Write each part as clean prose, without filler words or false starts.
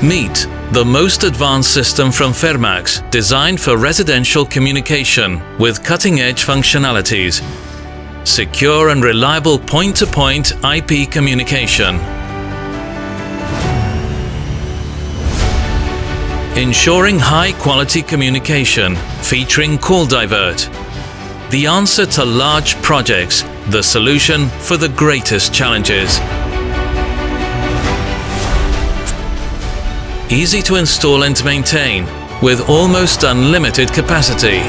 Meet, the most advanced system from Fermax, designed for residential communication with cutting-edge functionalities. Secure and reliable point-to-point IP communication. Ensuring high-quality communication, featuring call divert. The answer to large projects, the solution for the greatest challenges. Easy to install and maintain, with almost unlimited capacity.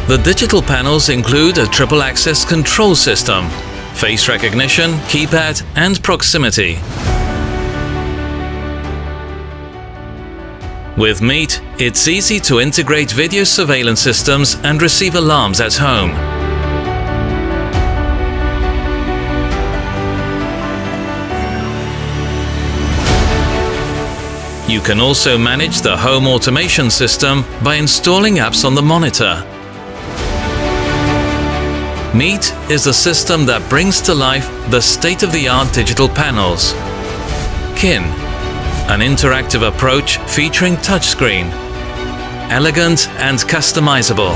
The digital panels include a triple-access control system, face recognition, keypad and proximity. With Meet, it's easy to integrate video surveillance systems and receive alarms at home. You can also manage the home automation system by installing apps on the monitor. Meet is a system that brings to life the state-of-the-art digital panels. Kin, an interactive approach featuring touchscreen, elegant and customizable.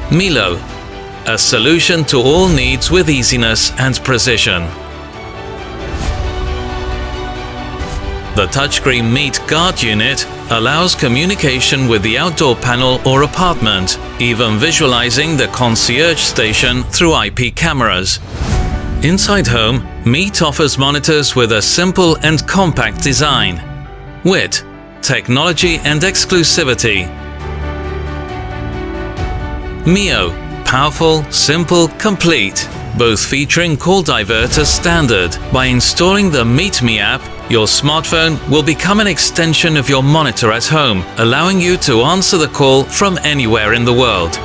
Milo, a solution to all needs with easiness and precision. The touchscreen Meet Guard Unit allows communication with the outdoor panel or apartment, even visualizing the concierge station through IP cameras. Inside home, Meet offers monitors with a simple and compact design. Wit, technology and exclusivity. Mio, powerful, simple, complete, both featuring call divert as standard. By installing the Meet Me app, your smartphone will become an extension of your monitor at home, allowing you to answer the call from anywhere in the world.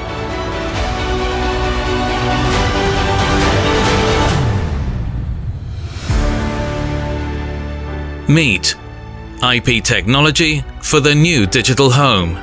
Meet, IP technology for the new digital home.